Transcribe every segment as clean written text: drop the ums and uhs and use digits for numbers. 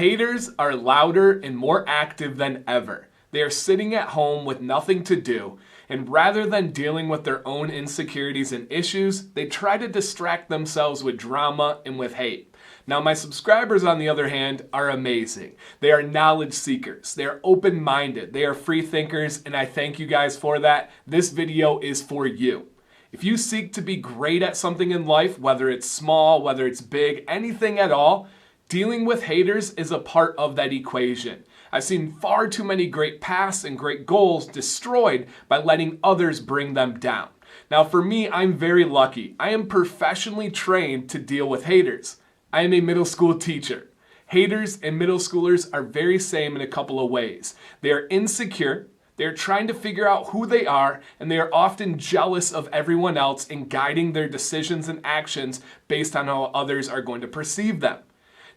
Haters are louder and more active than ever. They are sitting at home with nothing to do, and rather than dealing with their own insecurities and issues, they try to distract themselves with drama and with hate. Now, my subscribers, on the other hand, are amazing. They are knowledge seekers. They are open-minded. They are free thinkers, and I thank you guys for that. This video is for you. If you seek to be great at something in life, whether it's small, whether it's big, anything at all, dealing with haters is a part of that equation. I've seen far too many great paths and great goals destroyed by letting others bring them down. Now, for me, I'm very lucky. I am professionally trained to deal with haters. I am a middle school teacher. Haters and middle schoolers are very same in a couple of ways. They are insecure. They're trying to figure out who they are, and they are often jealous of everyone else and guiding their decisions and actions based on how others are going to perceive them.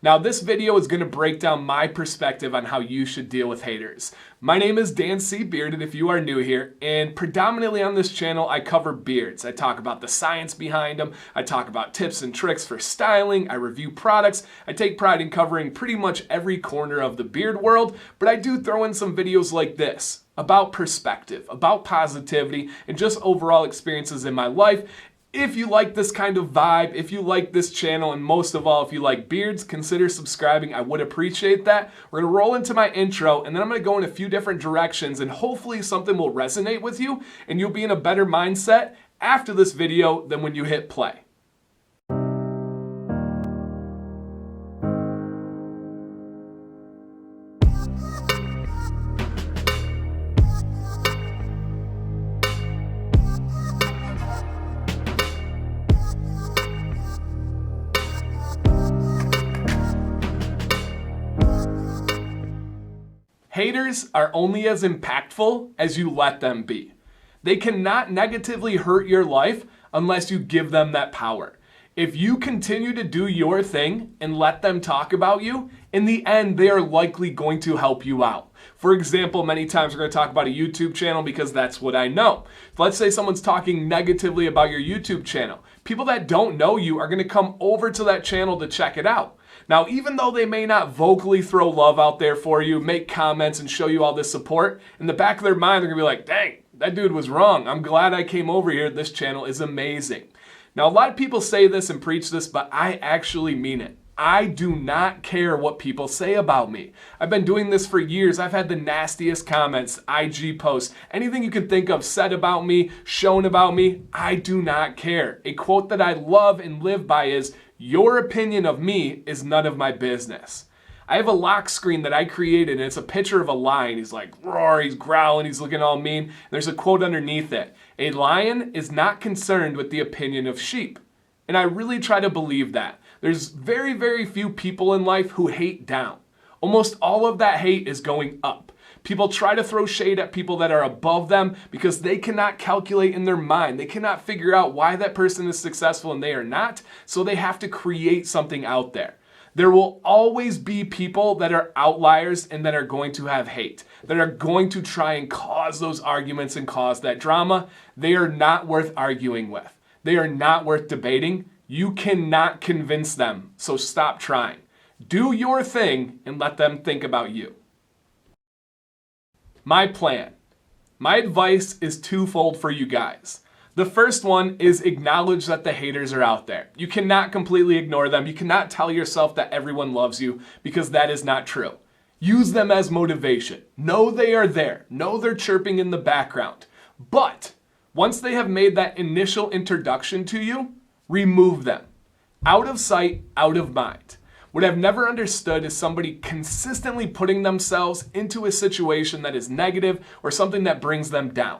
Now, this video is going to break down my perspective on how you should deal with haters. My name is DanCBearded if you are new here, and predominantly on this channel I cover beards. I talk about the science behind them, I talk about tips and tricks for styling, I review products, I take pride in covering pretty much every corner of the beard world, but I do throw in some videos like this about perspective, about positivity, and just overall experiences in my life. If you like this kind of vibe, if you like this channel, and most of all, if you like beards, consider subscribing. I would appreciate that. We're going to roll into my intro, and then I'm going to go in a few different directions, and hopefully something will resonate with you, and you'll be in a better mindset after this video than when you hit play. Haters are only as impactful as you let them be. They cannot negatively hurt your life unless you give them that power. If you continue to do your thing and let them talk about you, in the end, they are likely going to help you out. For example, many times we're going to talk about a YouTube channel because that's what I know. Let's say someone's talking negatively about your YouTube channel. People that don't know you are going to come over to that channel to check it out. Now, even though they may not vocally throw love out there for you, make comments and show you all this support, in the back of their mind, they're going to be like, dang, that dude was wrong. I'm glad I came over here. This channel is amazing. Now, a lot of people say this and preach this, but I actually mean it. I do not care what people say about me. I've been doing this for years. I've had the nastiest comments, IG posts, anything you can think of said about me, shown about me. I do not care. A quote that I love and live by is, "Your opinion of me is none of my business." I have a lock screen that I created, and it's a picture of a lion. He's like, roar, he's growling, he's looking all mean. There's a quote underneath it. "A lion is not concerned with the opinion of sheep." And I really try to believe that. There's very, very few people in life who hate down. Almost all of that hate is going up. People try to throw shade at people that are above them because they cannot calculate in their mind. They cannot figure out why that person is successful and they are not, so they have to create something out there. There will always be people that are outliers and that are going to have hate, that are going to try and cause those arguments and cause that drama. They are not worth arguing with. They are not worth debating. You cannot convince them, so stop trying. Do your thing and let them think about you. My plan. My advice is twofold for you guys. The first one is acknowledge that the haters are out there. You cannot completely ignore them. You cannot tell yourself that everyone loves you because that is not true. Use them as motivation. Know they are there. Know they're chirping in the background. But once they have made that initial introduction to you, remove them. Out of sight, out of mind. What I've never understood is somebody consistently putting themselves into a situation that is negative or something that brings them down.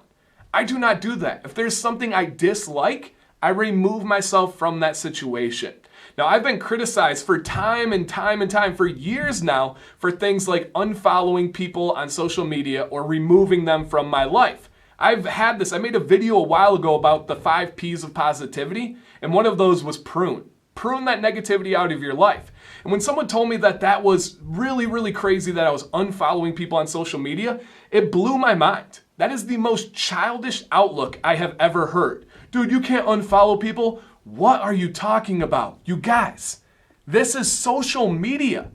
I do not do that. If there's something I dislike, I remove myself from that situation. Now, I've been criticized for time and time for years now for things like unfollowing people on social media or removing them from my life. I've had this. I made a video a while ago about the 5 P's of positivity, and one of those was prune. Prune that negativity out of your life. And when someone told me that that was really, really crazy that I was unfollowing people on social media, it blew my mind. That is the most childish outlook I have ever heard. Dude, you can't unfollow people? What are you talking about? You guys, this is social media.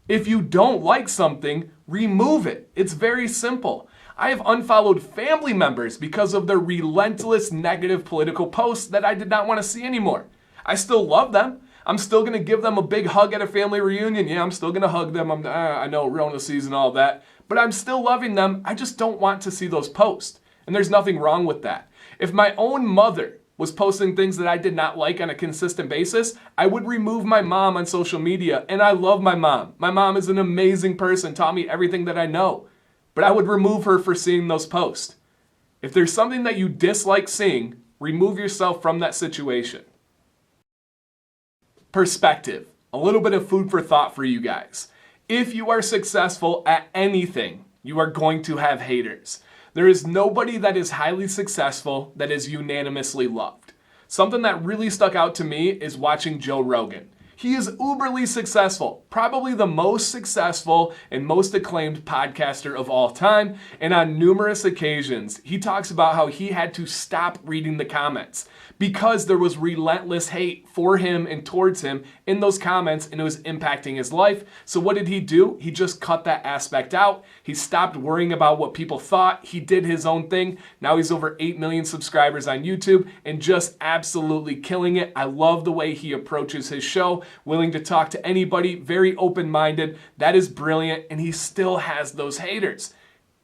If you don't like something, remove it. It's very simple. I have unfollowed family members because of their relentless negative political posts that I did not want to see anymore. I still love them. I'm still going to give them a big hug at a family reunion. Yeah, I'm still going to hug them. I know, Rona season, all that. But I'm still loving them. I just don't want to see those posts. And there's nothing wrong with that. If my own mother was posting things that I did not like on a consistent basis, I would remove my mom on social media. And I love my mom. My mom is an amazing person, taught me everything that I know. But I would remove her for seeing those posts. If there's something that you dislike seeing, remove yourself from that situation. Perspective. A little bit of food for thought for you guys. If you are successful at anything, you are going to have haters. There is nobody that is highly successful that is unanimously loved. Something that really stuck out to me is watching Joe Rogan. He is uberly successful, probably the most successful and most acclaimed podcaster of all time. And on numerous occasions, he talks about how he had to stop reading the comments because there was relentless hate for him and towards him in those comments, and it was impacting his life. So what did he do? He just cut that aspect out. He stopped worrying about what people thought. He did his own thing. Now he's over 8 million subscribers on YouTube and just absolutely killing it. I love the way he approaches his show, willing to talk to anybody, very open-minded. That is brilliant, and he still has those haters.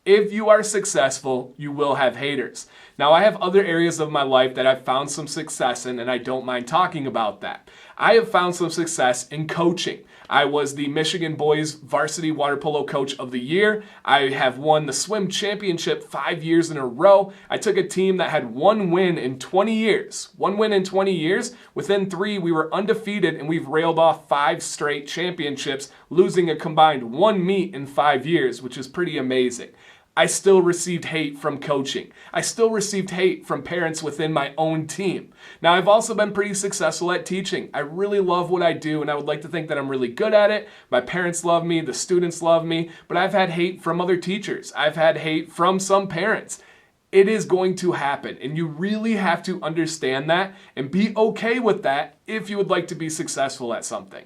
If you are successful, you will have haters. Now, I have other areas of my life that I've found some success in, and I don't mind talking about that. I have found some success in coaching. I was the Michigan boys varsity water polo coach of the year. I have won the swim championship 5 years in a row. I took a team that had one win in 20 years. One win in 20 years. Within 3, we were undefeated, and we've railed off 5 straight championships, losing a combined 1 meet in 5 years, which is pretty amazing. I still received hate from coaching. I still received hate from parents within my own team. Now, I've also been pretty successful at teaching. I really love what I do, and I would like to think that I'm really good at it. My parents love me, the students love me, but I've had hate from other teachers. I've had hate from some parents. It is going to happen, and you really have to understand that and be okay with that if you would like to be successful at something.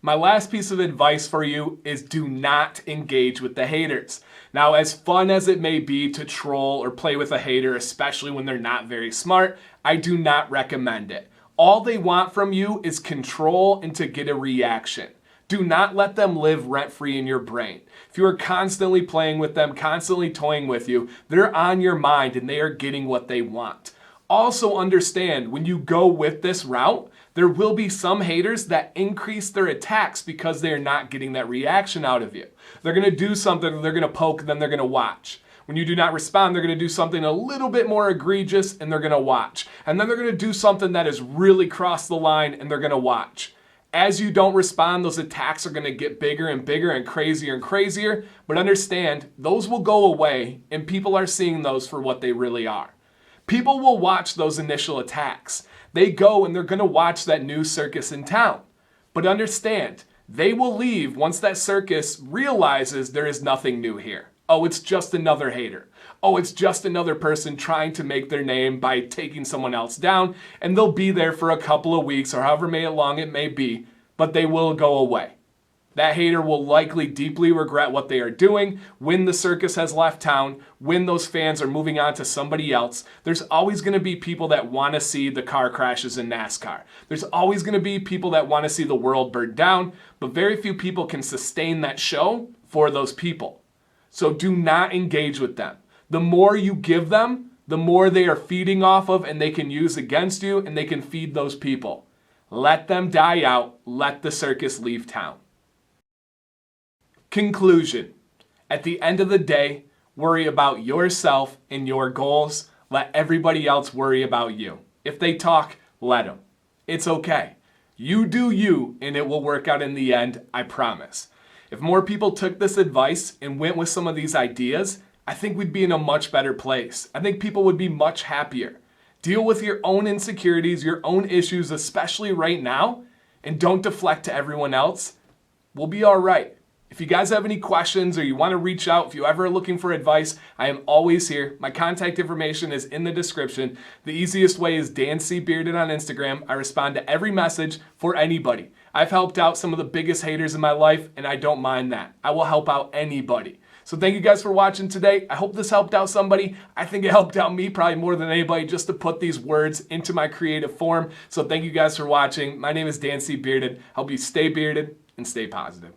My last piece of advice for you is do not engage with the haters. Now, as fun as it may be to troll or play with a hater, especially when they're not very smart, I do not recommend it. All they want from you is control and to get a reaction. Do not let them live rent-free in your brain. If you are constantly playing with them, constantly toying with you, they're on your mind and they are getting what they want. Also understand, when you go with this route, there will be some haters that increase their attacks because they are not getting that reaction out of you. They're going to do something, they're going to poke, then they're going to watch. When you do not respond, they're going to do something a little bit more egregious, and they're going to watch. And then they're going to do something that has really crossed the line, and they're going to watch. As you don't respond, those attacks are going to get bigger and bigger and crazier. But understand, those will go away, and people are seeing those for what they really are. People will watch those initial attacks. They go and they're going to watch that new circus in town. But understand, they will leave once that circus realizes there is nothing new here. Oh, it's just another hater. Oh, it's just another person trying to make their name by taking someone else down. And they'll be there for a couple of weeks or however long it may be, but they will go away. That hater will likely deeply regret what they are doing when the circus has left town, when those fans are moving on to somebody else. There's always going to be people that want to see the car crashes in NASCAR. There's always going to be people that want to see the world burn down, but very few people can sustain that show for those people. So do not engage with them. The more you give them, the more they are feeding off of and they can use against you, and they can feed those people. Let them die out. Let the circus leave town. Conclusion. At the end of the day, worry about yourself and your goals. Let everybody else worry about you. If they talk, let them. It's okay. You do you, and it will work out in the end, I promise. If more people took this advice and went with some of these ideas, I think we'd be in a much better place. I think people would be much happier. Deal with your own insecurities, your own issues, especially right now, and don't deflect to everyone else. We'll be all right. If you guys have any questions or you want to reach out, if you ever are looking for advice, I am always here. My contact information is in the description. The easiest way is DanCBearded on Instagram. I respond to every message for anybody. I've helped out some of the biggest haters in my life, and I don't mind that. I will help out anybody. So thank you guys for watching today. I hope this helped out somebody. I think it helped out me probably more than anybody just to put these words into my creative form. So thank you guys for watching. My name is DanCBearded. Hope you stay bearded and stay positive.